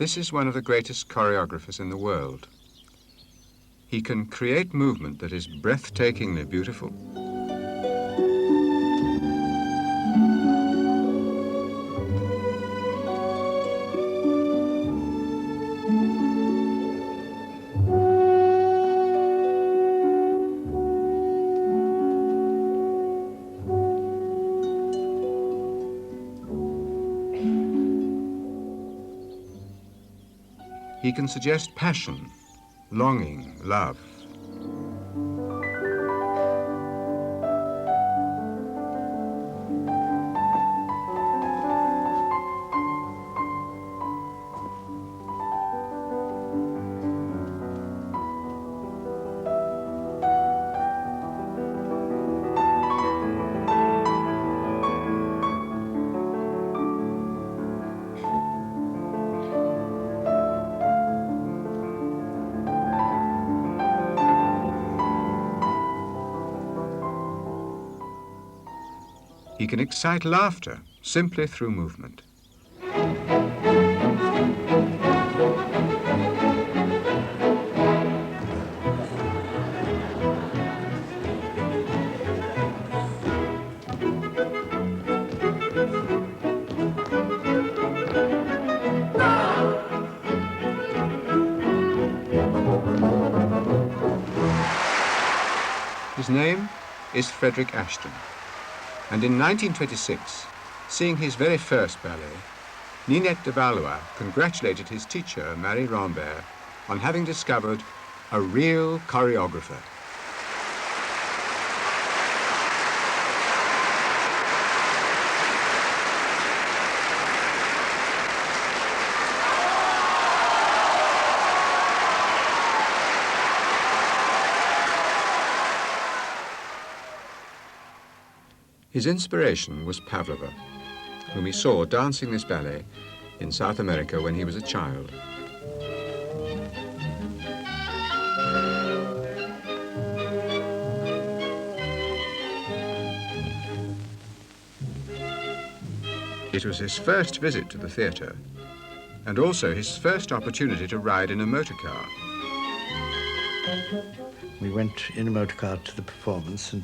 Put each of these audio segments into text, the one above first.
This is one of the greatest choreographers in the world. He can create movement that is breathtakingly beautiful. He can suggest passion, longing, love. He can excite laughter simply through movement. His name is Frederick Ashton. And in 1926, seeing his very first ballet, Ninette de Valois congratulated his teacher, Marie Lambert, on having discovered a real choreographer. His inspiration was Pavlova, whom he saw dancing this ballet in South America when he was a child. It was his first visit to the theatre, and also his first opportunity to ride in a motor car. We went in a motor car to the performance, and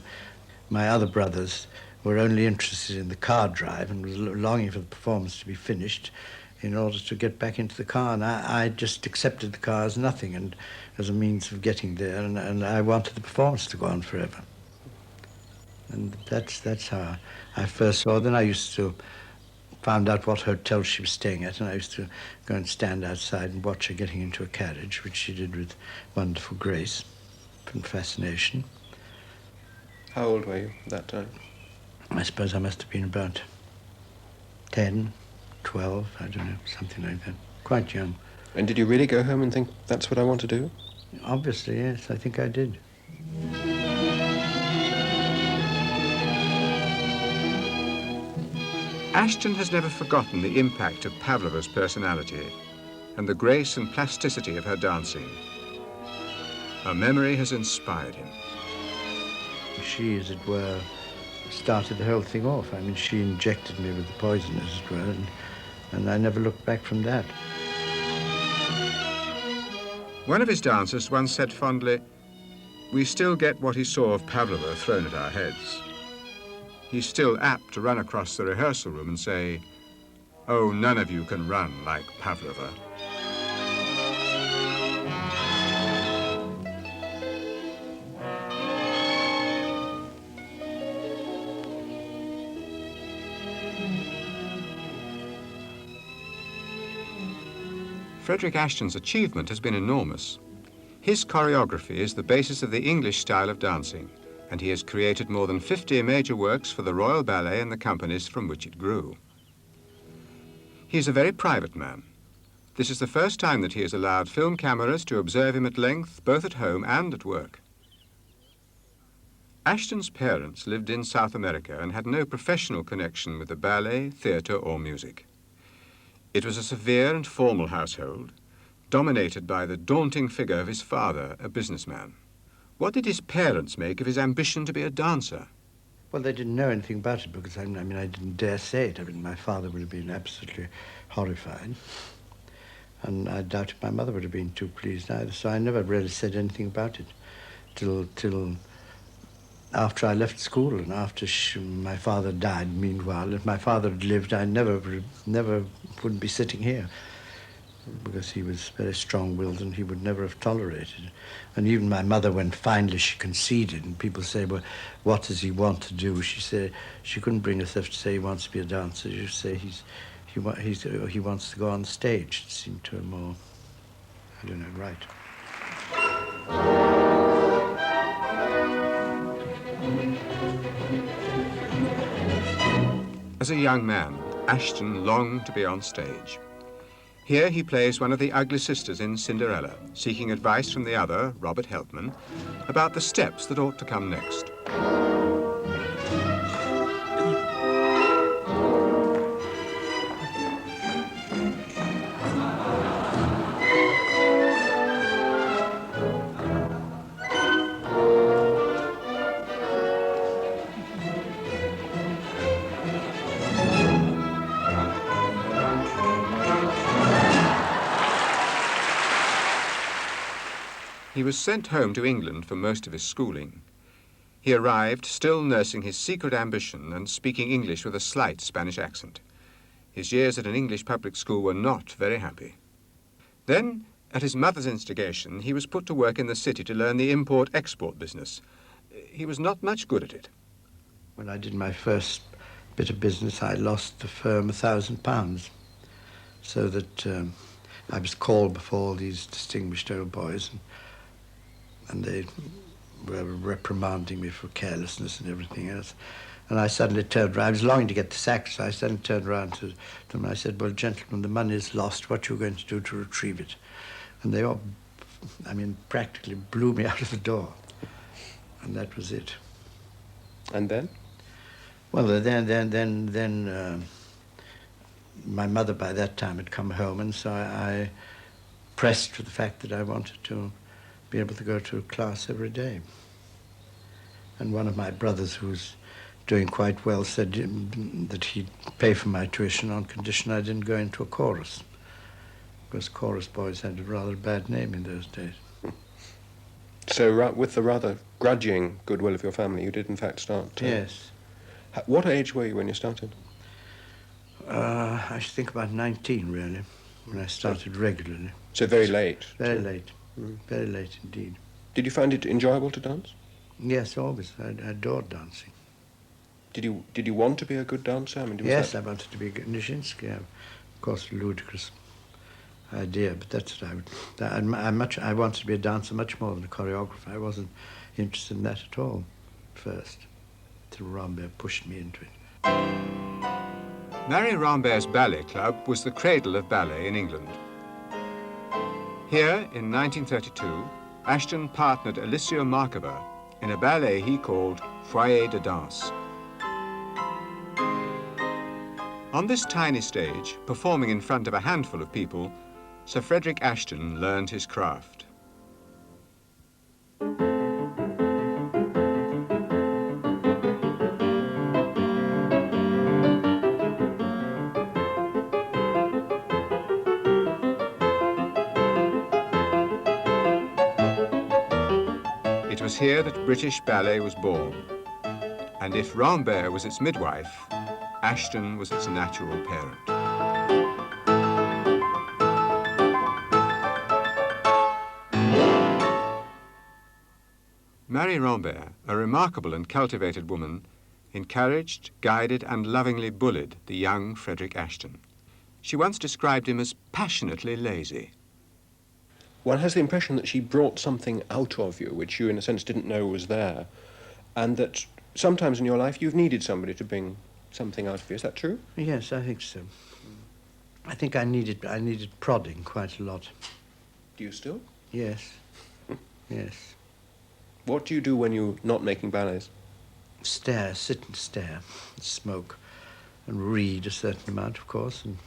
my other brothers were only interested in the car drive and was longing for the performance to be finished in order to get back into the car. And I just accepted the car as nothing and as a means of getting there, and I wanted the performance to go on forever. And that's how I first saw her. Then I used to find out what hotel she was staying at, and I used to go and stand outside and watch her getting into a carriage, which she did with wonderful grace and fascination. How old were you at that time? I suppose I must have been about 10, 12, I don't know, something like that. Quite young. And did you really go home and think, that's what I want to do? Obviously, yes, I think I did. Ashton has never forgotten the impact of Pavlova's personality and the grace and plasticity of her dancing. Her memory has inspired him. She, as it were, started the whole thing off. I mean, she injected me with the poison, as it were, and I never looked back from that. One of his dancers once said fondly, "We still get what he saw of Pavlova thrown at our heads." He's still apt to run across the rehearsal room and say, "Oh, none of you can run like Pavlova." Frederick Ashton's achievement has been enormous. His choreography is the basis of the English style of dancing, and he has created more than 50 major works for the Royal Ballet and the companies from which it grew. He is a very private man. This is the first time that he has allowed film cameras to observe him at length, both at home and at work. Ashton's parents lived in South America and had no professional connection with the ballet, theatre or music. It was a severe and formal household, dominated by the daunting figure of his father, a businessman. What did his parents make of his ambition to be a dancer? Well, they didn't know anything about it because, I didn't dare say it. I mean, my father would have been absolutely horrified. And I doubt if my mother would have been too pleased either, so I never really said anything about it till after I left school and after my father died. Meanwhile, if my father had lived, I never wouldn't be sitting here, because he was very strong-willed and he would never have tolerated it. And even my mother, when finally she conceded, and people say, well, what does he want to do? She said she couldn't bring herself to say he wants to be a dancer. She would say he wants to go on stage. It seemed to her more, I don't know, right. As a young man, Ashton longed to be on stage. Here he plays one of the ugly sisters in Cinderella, seeking advice from the other, Robert Helpman, about the steps that ought to come next. He was sent home to England for most of his schooling. He arrived still nursing his secret ambition and speaking English with a slight Spanish accent. His years at an English public school were not very happy. Then, at his mother's instigation, he was put to work in the city to learn the import-export business. He was not much good at it. When I did my first bit of business, I lost the firm £1,000, so that I was called before all these distinguished old boys, and they were reprimanding me for carelessness and everything else. And I suddenly turned around. I was longing to get the sack, so I suddenly turned around to them and I said, well, gentlemen, the money is lost. What are you going to do to retrieve it? And they all, practically blew me out of the door. And that was it. And then? Well, then my mother by that time had come home, and so I pressed for the fact that I wanted to be able to go to a class every day. And one of my brothers, who was doing quite well, said that he'd pay for my tuition on condition I didn't go into a chorus, because chorus boys had a rather bad name in those days. So with the rather grudging goodwill of your family, you did in fact start? Yes. What age were you when you started? I should think about 19, really, when I started regularly. So very late? Very late. Very late indeed. Did you find it enjoyable to dance? Yes, always. I adored dancing. Did you want to be a good dancer? Yes, I wanted to be a good Nijinsky. Of course, a ludicrous idea, but that's what I would. I wanted to be a dancer much more than a choreographer. I wasn't interested in that at all first, till Rambert pushed me into it. Marie Rambert's ballet club was the cradle of ballet in England. Here, in 1932, Ashton partnered Alicia Markova in a ballet he called Foyer de Danse. On this tiny stage, performing in front of a handful of people, Sir Frederick Ashton learned his craft. It was here that British ballet was born, and if Rambert was its midwife, Ashton was its natural parent. Marie Rambert, a remarkable and cultivated woman, encouraged, guided and lovingly bullied the young Frederick Ashton. She once described him as passionately lazy. One has the impression that she brought something out of you, which you, in a sense, didn't know was there, and that sometimes in your life you've needed somebody to bring something out of you. Is that true? Yes, I think so. I think I needed prodding quite a lot. Do you still? Yes. Yes. What do you do when you're not making ballets? Stare, sit and stare, and smoke, and read a certain amount, of course, and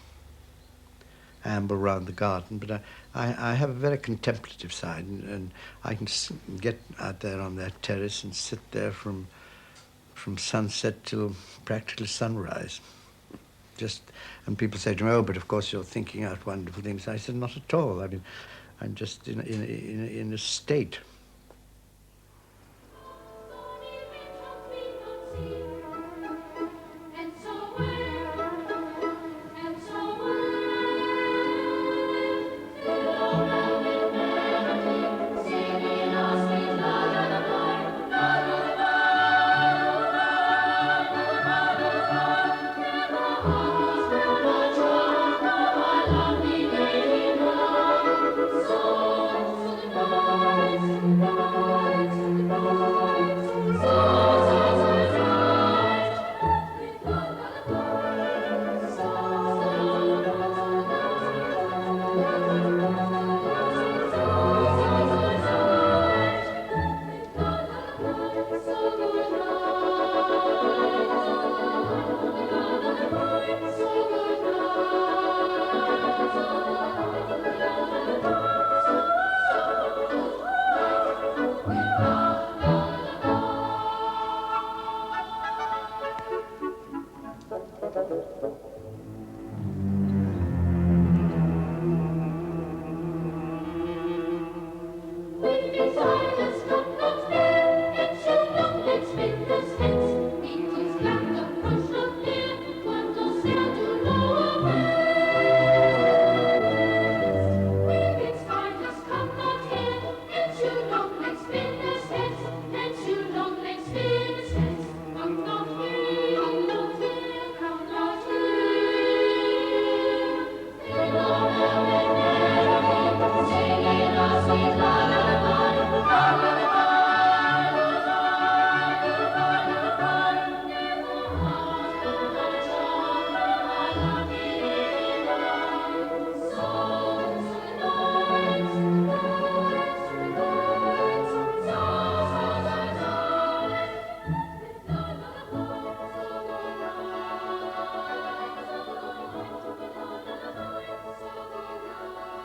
amble round the garden. But I have a very contemplative side, and I can get out there on that terrace and sit there from sunset till practically sunrise, just, and people say to me, oh, but of course you're thinking out wonderful things. I said, not at all. I mean, I'm just in a state.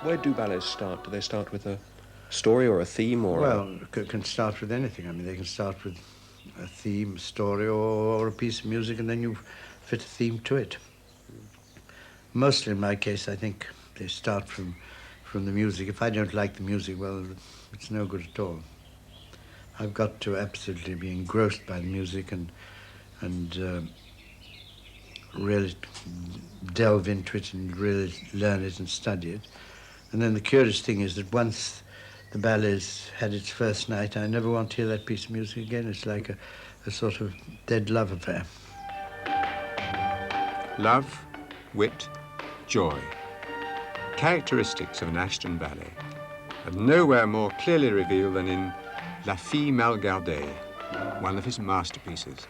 Where do ballets start? Do they start with a story or a theme, or well, can start with anything. I mean, they can start with a theme, a story, or a piece of music, and then you fit a theme to it. Mostly, in my case, I think they start from the music. If I don't like the music, well, it's no good at all. I've got to absolutely be engrossed by the music and really delve into it and really learn it and study it. And then the curious thing is that once the ballet's had its first night, I never want to hear that piece of music again. It's like a sort of dead love affair. Love, wit, joy. Characteristics of an Ashton ballet, and nowhere more clearly revealed than in La Fille Mal Gardée, one of his masterpieces.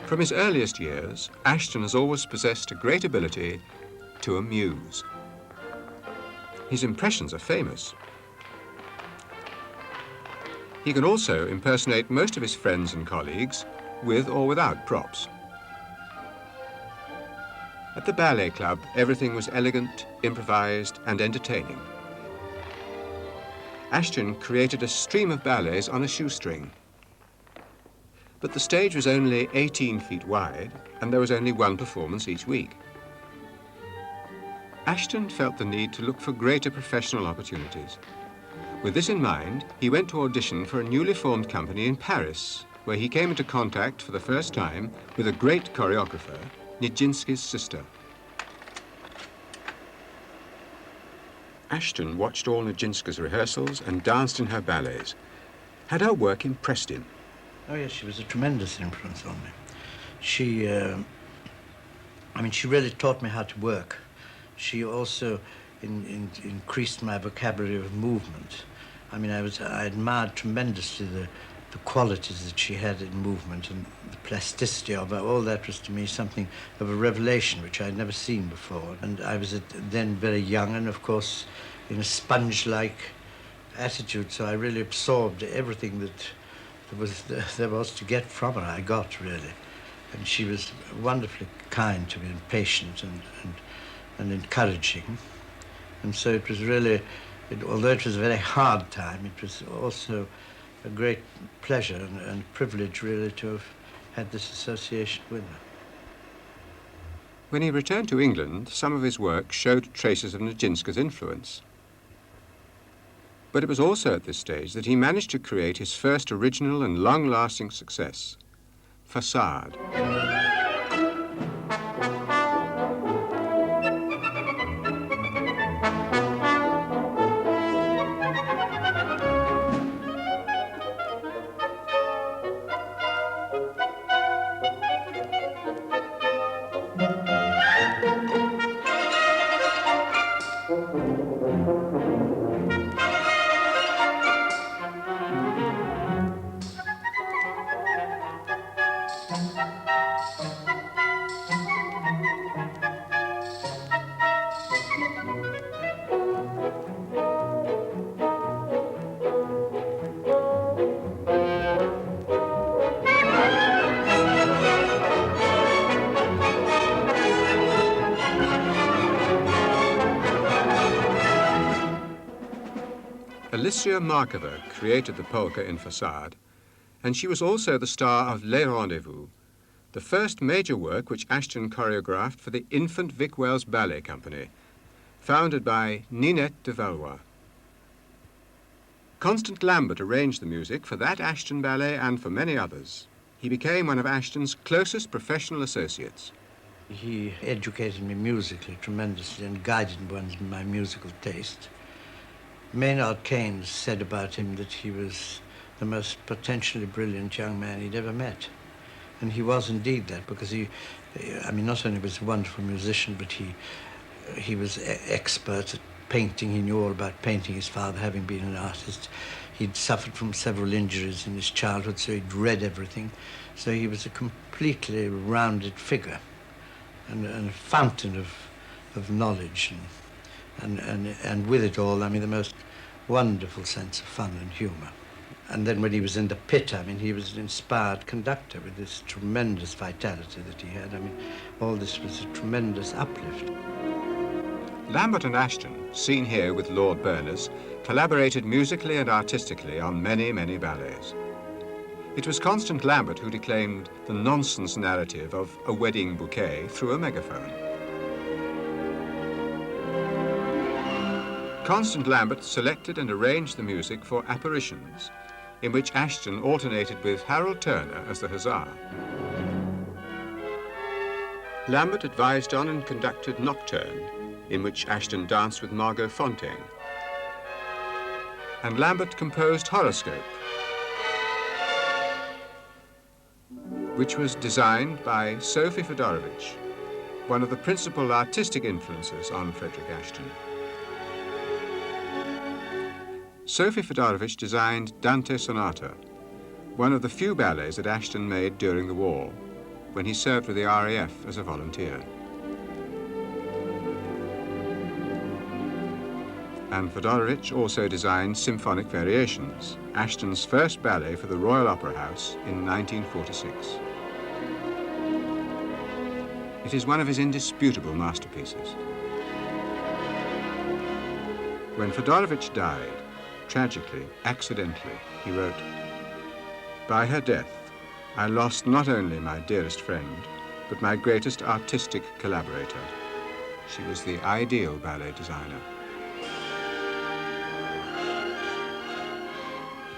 From his earliest years, Ashton has always possessed a great ability to amuse. His impressions are famous. He can also impersonate most of his friends and colleagues with or without props. At the ballet club, everything was elegant, improvised, and entertaining. Ashton created a stream of ballets on a shoestring. But the stage was only 18 feet wide, and there was only one performance each week. Ashton felt the need to look for greater professional opportunities. With this in mind, he went to audition for a newly formed company in Paris, where he came into contact for the first time with a great choreographer, Nijinsky's sister. Ashton watched all Nijinsky's rehearsals and danced in her ballets. Had her work impressed him? Oh, yes, she was a tremendous influence on me. She, she really taught me how to work. She also increased my vocabulary of movement. I mean, I admired tremendously the qualities that she had in movement and the plasticity of her. All that was to me something of a revelation which I had never seen before. And I was then very young and, of course, in a sponge-like attitude, so I really absorbed everything that there was to get from her. I got, really. And she was wonderfully kind to me and patient and encouraging. And so it was really, although it was a very hard time, it was also a great pleasure and privilege, really, to have had this association with her. When he returned to England, some of his work showed traces of Nijinsky's influence. But it was also at this stage that he managed to create his first original and long-lasting success, Facade. Alicia Markova created the polka in Facade, and she was also the star of Les Rendezvous, the first major work which Ashton choreographed for the infant Vic Wells Ballet Company, founded by Ninette de Valois. Constant Lambert arranged the music for that Ashton ballet and for many others. He became one of Ashton's closest professional associates. He educated me musically tremendously and guided my musical taste. Maynard Keynes said about him that he was the most potentially brilliant young man he'd ever met. And he was indeed that, because not only was he a wonderful musician, but he was expert at painting. He knew all about painting, his father having been an artist. He'd suffered from several injuries in his childhood, so he'd read everything. So he was a completely rounded figure and a fountain of knowledge. And with it all, the most wonderful sense of fun and humour. And then when he was in the pit, he was an inspired conductor with this tremendous vitality that he had. All this was a tremendous uplift. Lambert and Ashton, seen here with Lord Berners, collaborated musically and artistically on many, many ballets. It was Constant Lambert who declaimed the nonsense narrative of a wedding bouquet through a megaphone. Constant Lambert selected and arranged the music for Apparitions, in which Ashton alternated with Harold Turner as the huzzar. Lambert advised on and conducted Nocturne, in which Ashton danced with Margot Fontaine. And Lambert composed Horoscope, which was designed by Sophie Fedorovich, one of the principal artistic influences on Frederick Ashton. Sophie Fedorovich designed Dante Sonata, one of the few ballets that Ashton made during the war, when he served with the RAF as a volunteer. And Fedorovich also designed Symphonic Variations, Ashton's first ballet for the Royal Opera House in 1946. It is one of his indisputable masterpieces. When Fedorovich died, tragically, accidentally, he wrote, "By her death, I lost not only my dearest friend, but my greatest artistic collaborator. She was the ideal ballet designer."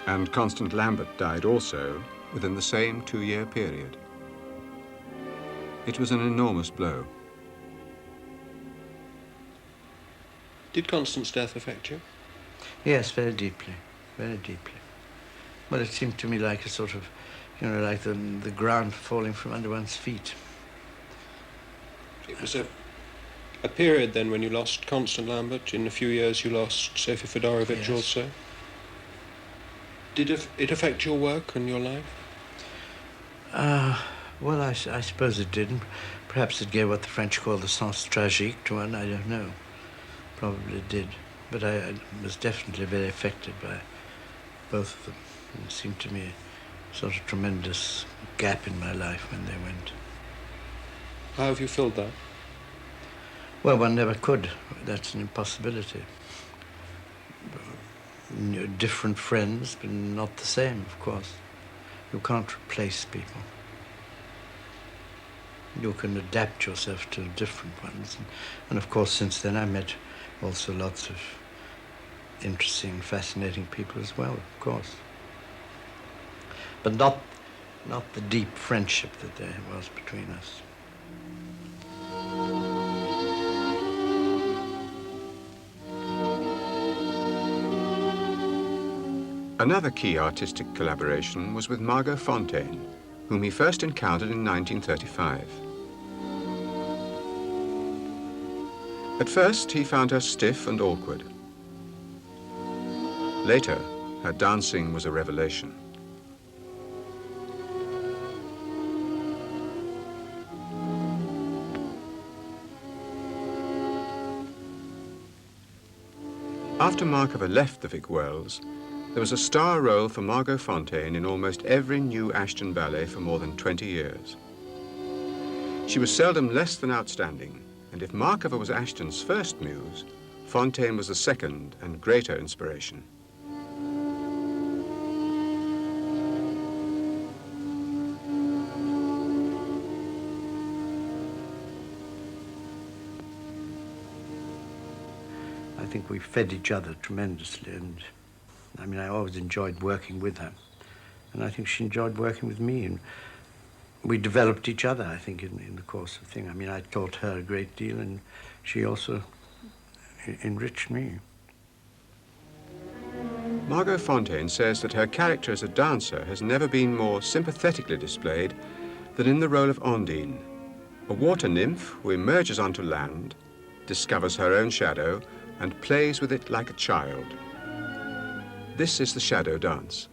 And Constant Lambert died also within the same 2-year period. It was an enormous blow. Did Constant's death affect you? Yes, very deeply, very deeply. Well, it seemed to me like a sort of You know, like the ground falling from under one's feet. It was a period then when you lost Constance Lambert. In a few years you lost Sophie Fedorovich. Yes. Also. Did it affect your work and your life? Well, I suppose it didn't. Perhaps it gave what the French call the sens tragique to one, I don't know. Probably did. But I was definitely very affected by both of them. It seemed to me a sort of tremendous gap in my life when they went. How have you filled that? Well, one never could. That's an impossibility. Different friends, but not the same, of course. You can't replace people. You can adapt yourself to different ones. And of course, since then, I met also lots of interesting, fascinating people as well, of course. But not the deep friendship that there was between us. Another key artistic collaboration was with Margot Fonteyn, whom he first encountered in 1935. At first, he found her stiff and awkward. Later, her dancing was a revelation. After Markova left the Vic Wells, there was a star role for Margot Fonteyn in almost every new Ashton ballet for more than 20 years. She was seldom less than outstanding, and if Markova was Ashton's first muse, Fonteyn was the second and greater inspiration. I think we fed each other tremendously, and I mean, I always enjoyed working with her, and I think she enjoyed working with me, and we developed each other, I think, in the course of the thing. I mean, I taught her a great deal, and she also enriched me. Margot Fonteyn says that her character as a dancer has never been more sympathetically displayed than in the role of Ondine, a water nymph who emerges onto land, discovers her own shadow, and plays with it like a child. This is the shadow dance.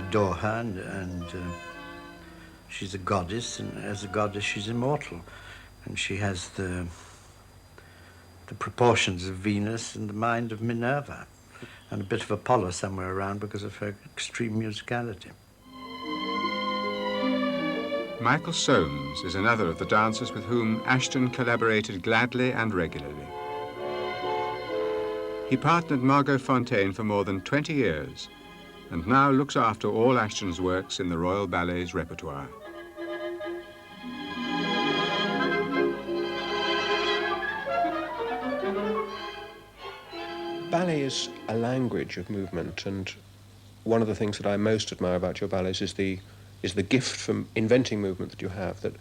Adore her, and she's a goddess, and as a goddess she's immortal, and she has the proportions of Venus and the mind of Minerva, and a bit of Apollo somewhere around because of her extreme musicality. Michael Soames is another of the dancers with whom Ashton collaborated gladly and regularly. He partnered Margot Fonteyn for more than 20 years, and now looks after all Ashton's works in the Royal Ballet's repertoire. Ballet is a language of movement, and one of the things that I most admire about your ballets is the gift from inventing movement that you have, that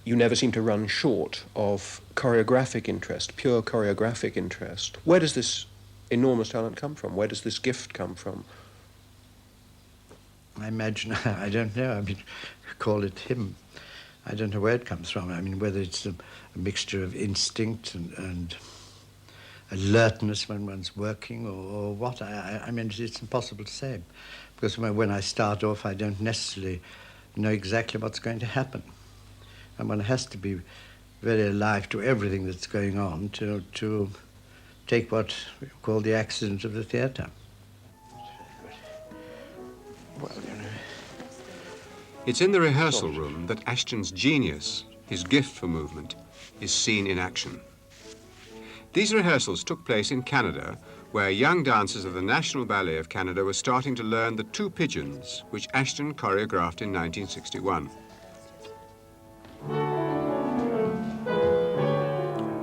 you never seem to run short of choreographic interest, pure choreographic interest. Where does this enormous talent come from? Where does this gift come from? I imagine, I don't know, I mean, call it him. I don't know where it comes from. I mean, whether it's a mixture of instinct and alertness when one's working or what. I mean, it's impossible to say. Because when I start off, I don't necessarily know exactly what's going to happen. And one has to be very alive to everything that's going on to take what we call the accident of the theatre. Well, you know. It's in the rehearsal room that Ashton's genius, his gift for movement, is seen in action. These rehearsals took place in Canada, where young dancers of the National Ballet of Canada were starting to learn the two pigeons, which Ashton choreographed in 1961.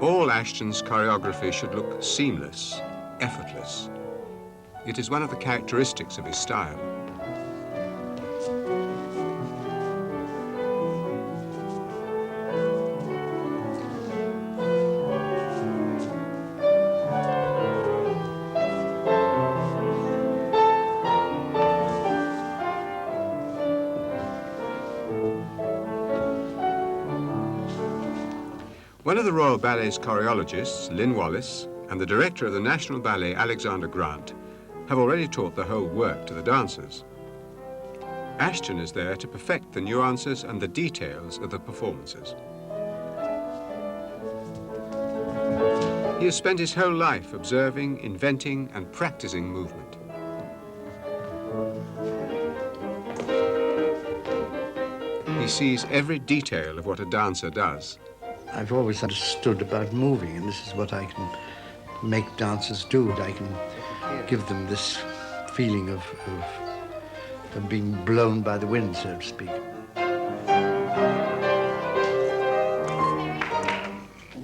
All Ashton's choreography should look seamless, effortless. It is one of the characteristics of his style. One of the Royal Ballet's choreologists, Lynn Wallace, and the director of the National Ballet, Alexander Grant, have already taught the whole work to the dancers. Ashton is there to perfect the nuances and the details of the performances. He has spent his whole life observing, inventing, and practicing movement. He sees every detail of what a dancer does. I've always understood about moving, and this is what I can make dancers do. I can give them this feeling of being blown by the wind, so to speak.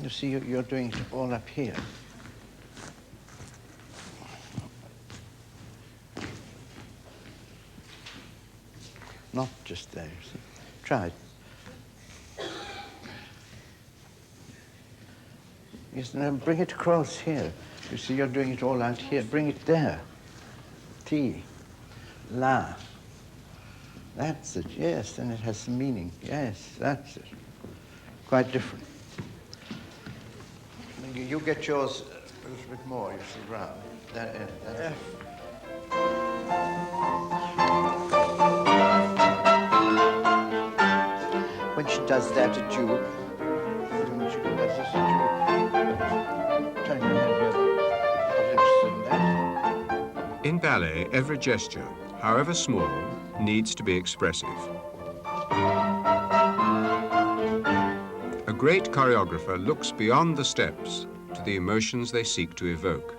You see, you're doing it all up here. Not just there, you see. Try it. Yes, now bring it across here. You see, you're doing it all out here. Bring it there. T, la. That's it, yes, then it has some meaning. Yes, that's it. Quite different. You get yours a little bit more, you see, round. That's it. When she does that at you, when she does this at you, turn your head the other. Not interested in that. In ballet, every gesture, however small, needs to be expressive. A great choreographer looks beyond the steps to the emotions they seek to evoke.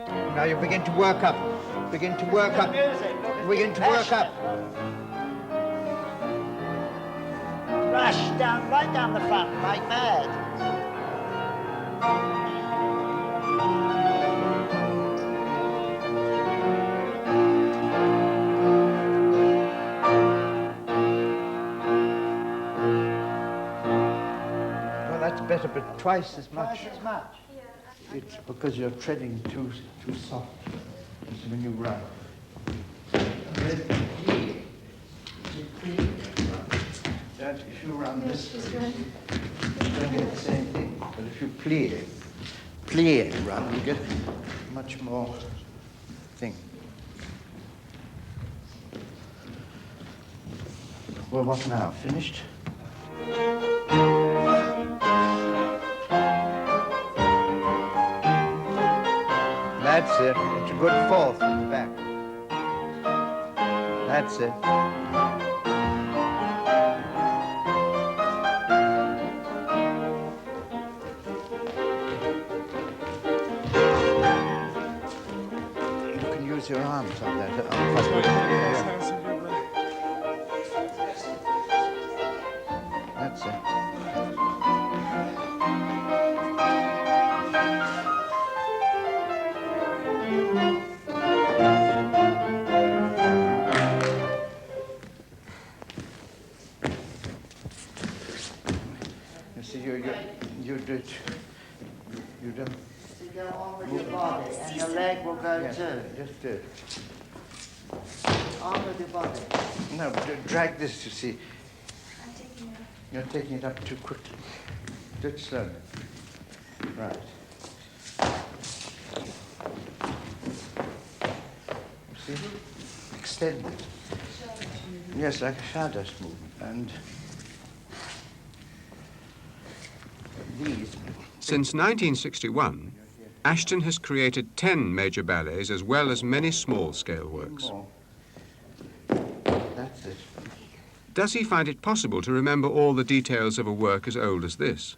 Now you begin to work up. Begin to work up. Begin to work up. Rush down, right down the front, like mad. Well, that's better, but twice as much. Twice as much. It's because you're treading too soft. So when you run. That if you run this way, you don't get the same thing. But if you plie and run, you get much more thing. Well, what now? Finished? That's it. It's a good fourth in the back. That's it. You can use your arms on that. That's it. You see, you do it. You don't move Go too. Just do it. Arm of the body. No, but drag this to see. I'm taking it. You're taking it up too quickly. Do it slowly. Right. You see? Extend it. Yes, like a shadow movement. And these. Since 1961, Ashton has created 10 major ballets as well as many small-scale works. That's it. Does he find it possible to remember all the details of a work as old as this?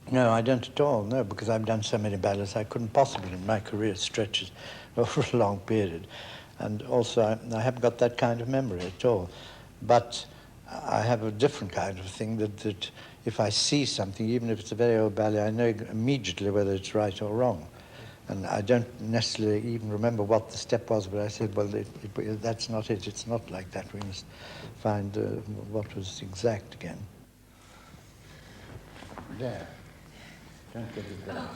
No, I don't at all, no, because I've done so many ballets, I couldn't possibly in my career stretch it over a long period. And also, I haven't got that kind of memory at all. But I have a different kind of thing that if I see something, even if it's a very old ballet, I know immediately whether it's right or wrong. And I don't necessarily even remember what the step was, but I said, well, that's not it. It's not like that. We must find what was exact again. There. Don't get it there.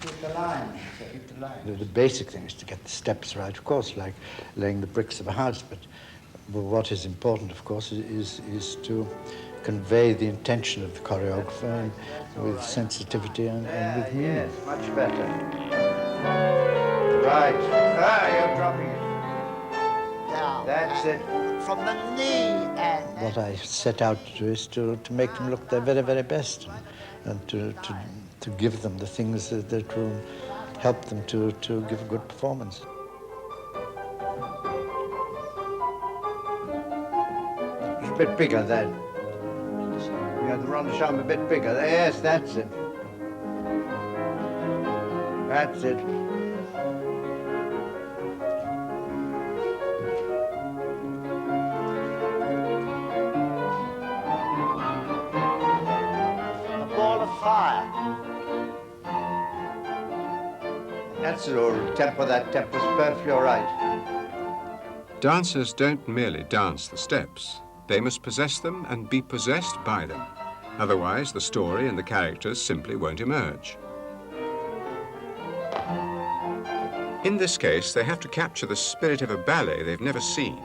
Keep the line. Keep the line. The basic thing is to get the steps right, of course, like laying the bricks of a house. But what is important, of course, is to convey the intention of the choreographer and with sensitivity and with meaning. Yes, much better. Right. You're dropping it. Down. That's it. From the knee and... What I set out to do is to make them look their very, very best and to give them the things that will help them to give a good performance. It's a bit bigger then. You have the rondesham a bit bigger. Yes, that's it. That's it. A ball of fire. That's it, all. Tempo, that tempo's perfectly all right. Dancers don't merely dance the steps. They must possess them and be possessed by them. Otherwise, the story and the characters simply won't emerge. In this case, they have to capture the spirit of a ballet they've never seen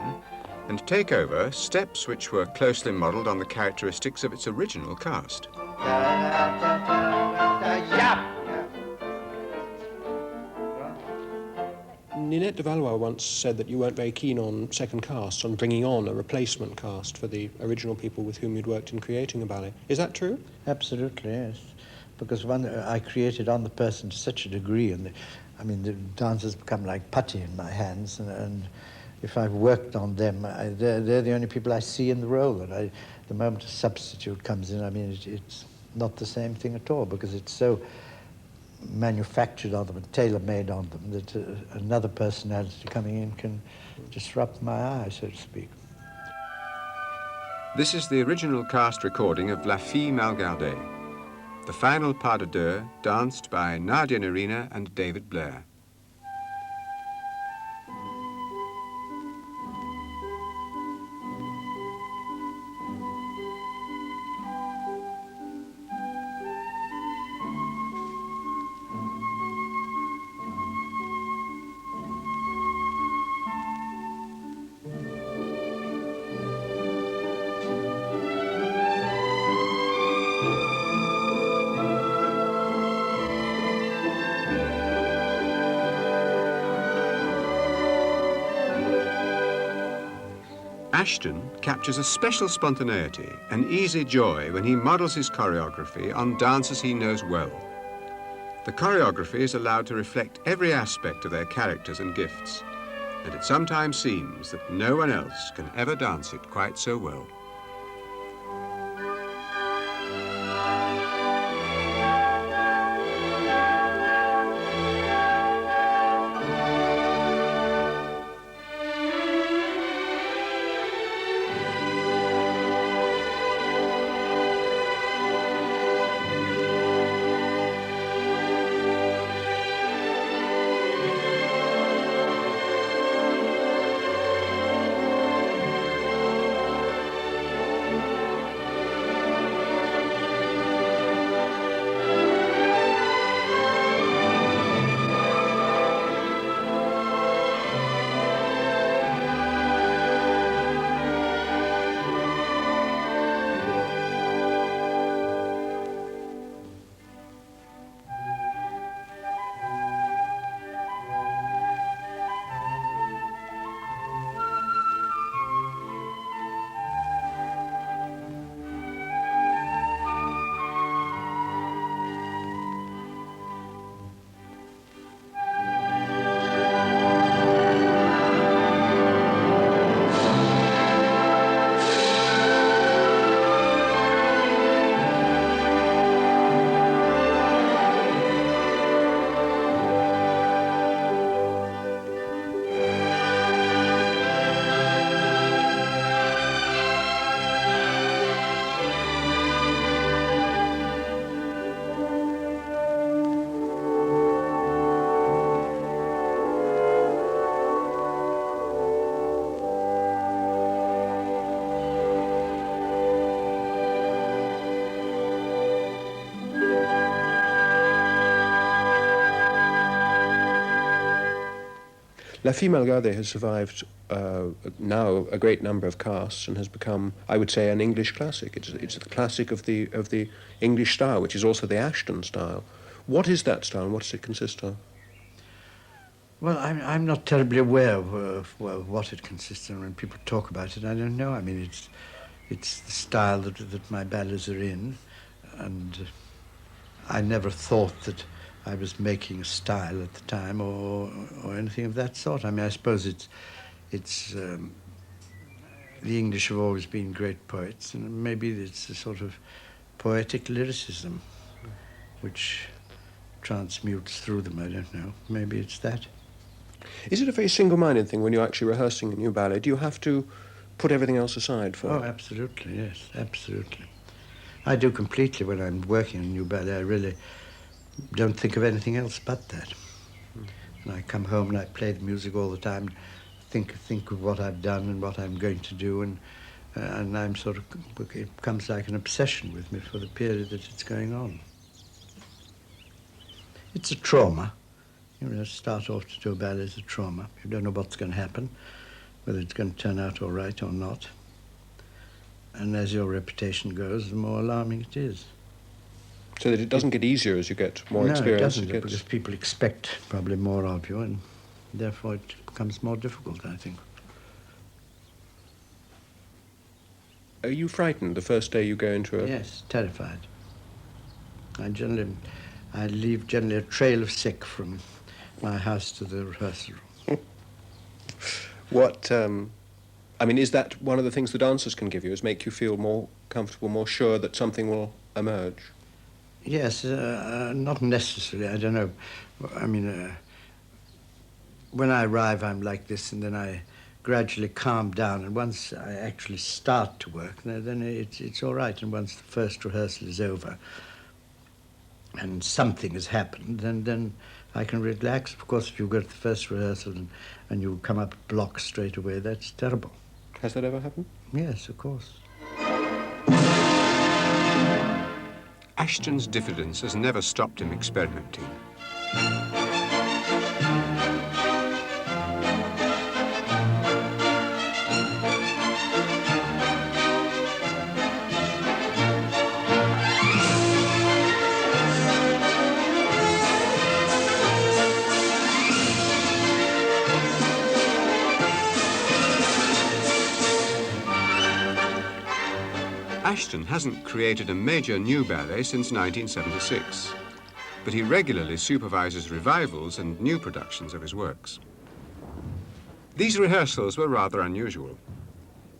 and take over steps which were closely modelled on the characteristics of its original cast. Ninette de Valois once said that you weren't very keen on second casts, on bringing on a replacement cast for the original people with whom you'd worked in creating a ballet. Is that true? Absolutely, yes. Because I created on the person to such a degree, and the dancers become like putty in my hands, and if I've worked on them, they're the only people I see in the role. And the moment a substitute comes in, it's not the same thing at all, because it's so manufactured on them and tailor-made on them that another personality coming in can disrupt my eye, so to speak. This is the original cast recording of La Fille Mal Gardée, the final pas de deux danced by Nadia Nerina and David Blair. Ashton captures a special spontaneity, an easy joy when he models his choreography on dancers he knows well. The choreography is allowed to reflect every aspect of their characters and gifts, and it sometimes seems that no one else can ever dance it quite so well. La Fille Malgardée has survived now a great number of casts and has become, I would say, an English classic. It's the classic of the English style, which is also the Ashton style. What is that style and what does it consist of? Well, I'm not terribly aware of what it consists of. When people talk about it, I don't know. I mean, it's the style that my ballets are in, and I never thought that I was making a style at the time or anything of that sort. I mean, I suppose it's the English have always been great poets, and maybe it's a sort of poetic lyricism which transmutes through them. I don't know. Maybe it's that. Is it a very single-minded thing when you're actually rehearsing a new ballet? Do you have to put everything else aside for it? Oh, absolutely, yes, absolutely. I do completely when I'm working on a new ballet. I really don't think of anything else but that. And I come home and I play the music all the time, think of what I've done and what I'm going to do, and I'm sort of, it becomes like an obsession with me for the period that it's going on. It's a trauma. You know, start off to do a ballet is a trauma. You don't know what's going to happen, whether it's going to turn out all right or not. And as your reputation goes, the more alarming it is. So that it doesn't get easier as you get more experience? No, it doesn't, because people expect probably more of you, and therefore it becomes more difficult, I think. Are you frightened the first day you go into a... Yes, terrified. I leave generally a trail of sick from my house to the rehearsal room. What, I mean, is that one of the things the dancers can give you, is make you feel more comfortable, more sure that something will emerge? Yes, not necessarily, I don't know. I mean, when I arrive, I'm like this, and then I gradually calm down, and once I actually start to work, then it's all right, and once the first rehearsal is over, and something has happened, then I can relax. Of course, if you go to the first rehearsal and you come up blocked straight away, that's terrible. Has that ever happened? Yes, of course. Ashton's diffidence has never stopped him experimenting. Ashton hasn't created a major new ballet since 1976, but he regularly supervises revivals and new productions of his works. These rehearsals were rather unusual.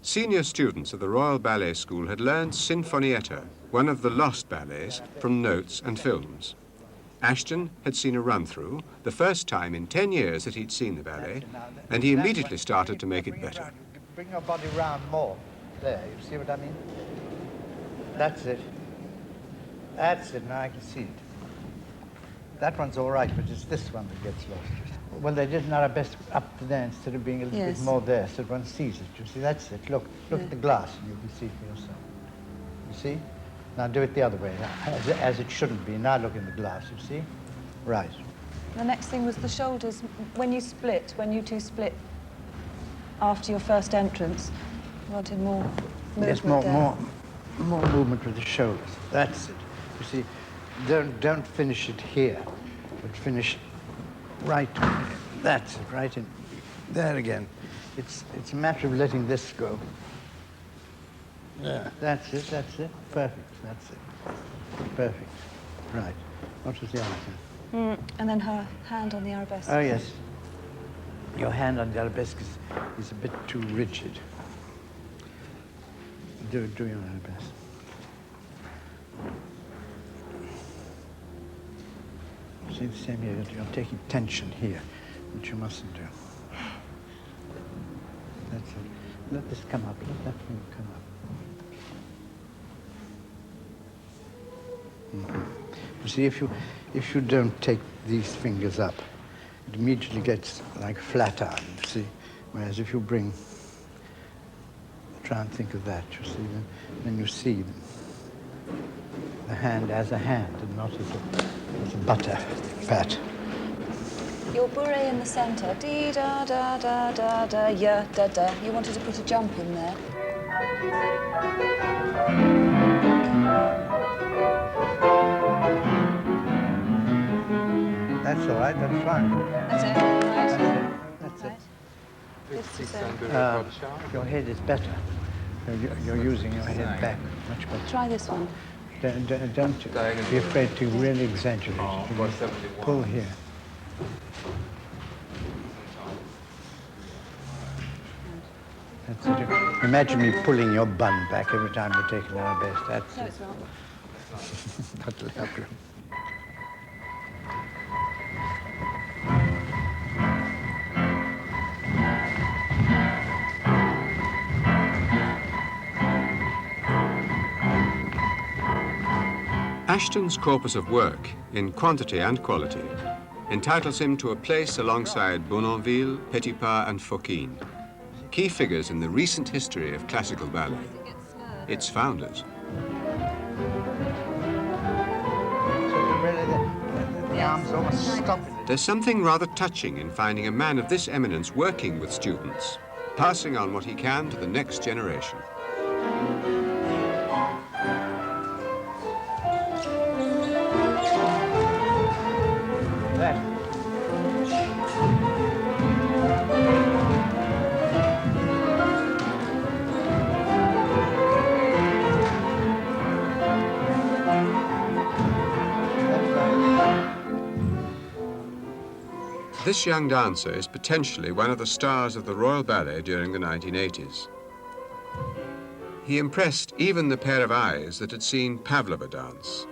Senior students of the Royal Ballet School had learned Sinfonietta, one of the lost ballets, from notes and films. Ashton had seen a run-through, the first time in 10 years that he'd seen the ballet, and he immediately started to make it better. Bring your body round more. There, you see what I mean? That's it. That's it, now I can see it. That one's all right, but it's this one that gets lost. Well, they did an arabesque up to there instead of being a little bit more there, so that one sees it. You see, that's it. Look at the glass, and you can see for yourself. You see? Now do it the other way, as it shouldn't be. Now look in the glass, you see? Right. The next thing was the shoulders. When you two split after your first entrance, you wanted more movement. Yes, more movement with the shoulders. That's it. You see, don't finish it here, but finish right. That's it, right in there again. It's a matter of letting this go. Yeah, that's it. Perfect. That's it. Perfect. Right. What was the other thing? And then her hand on the arabesque. Oh yes. Your hand on the arabesque is a bit too rigid. Do your arabesque. See the same here. You're taking tension here, which you mustn't do. That's it. Let this come up. Let that thing come up. You see, if you don't take these fingers up, it immediately gets like flat iron. You see, whereas if you try and think of that, you see, then you see the hand as a hand and not as a butter fat. Your bourrée in the centre. Dee da da da da da, yeah, da da. You wanted to put a jump in there. That's all right, that's fine. That's it, right? That's Right. it. 57. Your head is better. You're using your head back much better. Try this one. Don't be afraid to really exaggerate. Pull here. That's it. Imagine me pulling your bun back every time we're taking our best. That's No, it. it's not. That'll help you. Ashton's corpus of work, in quantity and quality, entitles him to a place alongside Bournonville, Petipa and Fokine, key figures in the recent history of classical ballet, its founders. The arms almost stop. There's something rather touching in finding a man of this eminence working with students, passing on what he can to the next generation. This young dancer is potentially one of the stars of the Royal Ballet during the 1980s. He impressed even the pair of eyes that had seen Pavlova dance.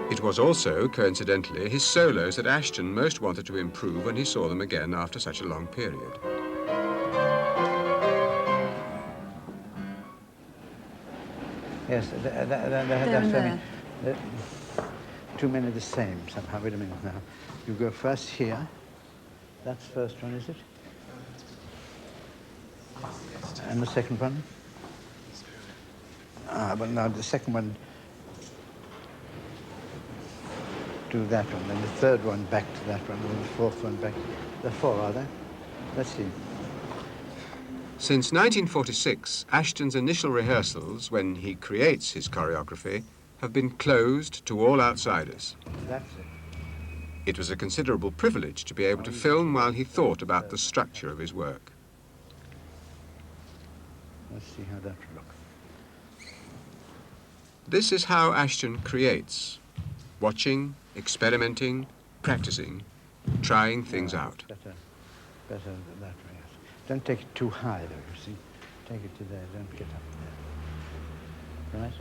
It was also, coincidentally, his solos that Ashton most wanted to improve when he saw them again after such a long period. Yes, that's what I mean. Too many the same somehow. Wait a minute now. You go first here. That's the first one, is it? And the second one? But now the second one, do that one, then the third one back to that one, and then the fourth one back. There are four, are there? Let's see. Since 1946, Ashton's initial rehearsals, when he creates his choreography, have been closed to all outsiders. That's it. It was a considerable privilege to be able to film while he thought about the structure of his work. Let's see how that will look. This is how Ashton creates, watching, experimenting, practicing, trying things out. Better that way, yes. Don't take it too high, though, you see. Take it to there, don't get up there. Right?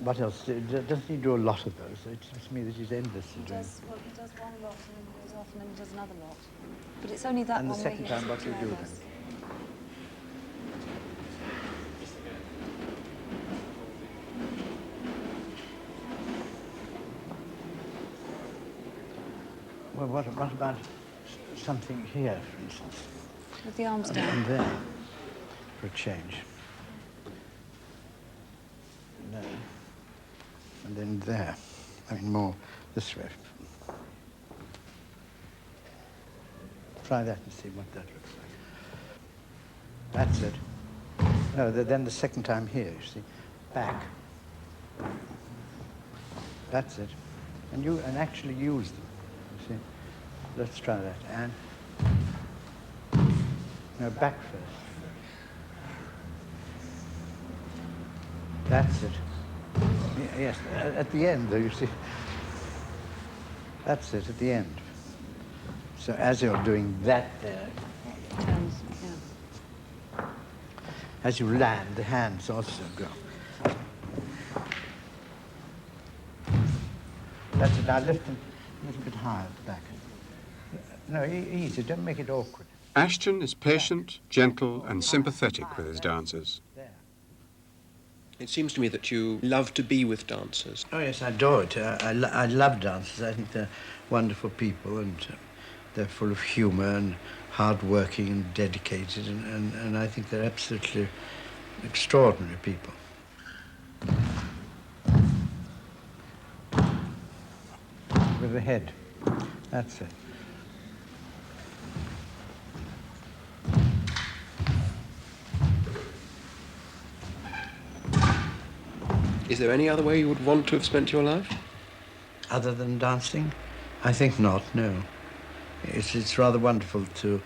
What else? Doesn't he do a lot of those? It seems to me that he's endlessly doing. Well, he does one lot and then he goes off and then he does another lot. But it's only that And the one second where he time, what do you do then? nervous. Well, what about something here, for instance? With the arms down. And there, for a change. No. And then there. I mean, more this way. Try that and see what that looks like. That's it. No, then the second time here, you see. Back. That's it. And actually use them. You see. Let's try that. And no, back first. That's it. Yes, at the end, though, you see. That's it, at the end. So as you're doing that there, Turns, yeah. as you land, the hands also go. That's it. Now lift them a little bit higher at the back. No, easy. Don't make it awkward. Ashton is patient, gentle, and sympathetic with his dancers. There. It seems to me that you love to be with dancers. Oh, yes, I adore it. I love dancers. I think they're wonderful people, and they're full of humour and hard-working and dedicated, and I think they're absolutely extraordinary people. With the head. That's it. Is there any other way you would want to have spent your life? Other than dancing? I think not, no. It's rather wonderful to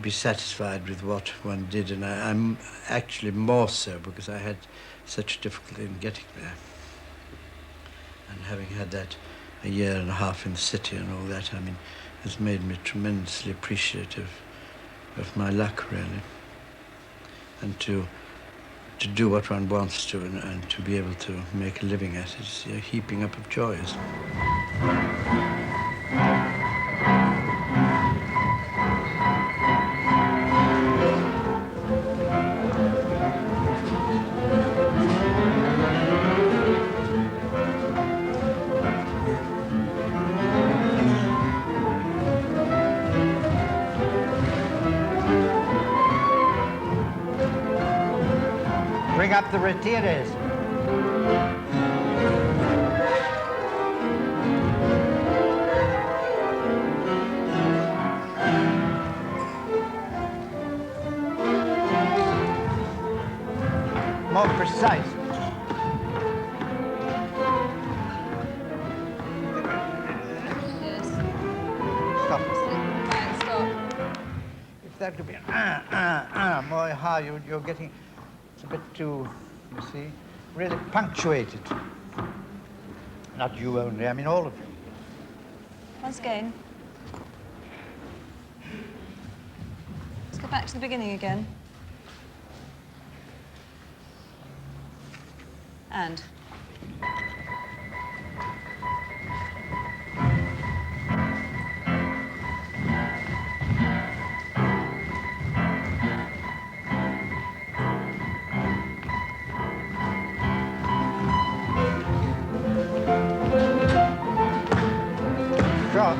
be satisfied with what one did, and I'm actually more so because I had such difficulty in getting there. And having had that a year and a half in the city and all that, I mean, has made me tremendously appreciative of my luck, really. And to do what one wants to and to be able to make a living at it is a heaping up of joys. Bring up the retiers. More precise. Yes. Stop. Right, stop. If that could be more high, you're getting, it's a bit too, you see, really punctuated. Not you only, I mean all of you. Once again. Let's go back to the beginning again. And. Drop.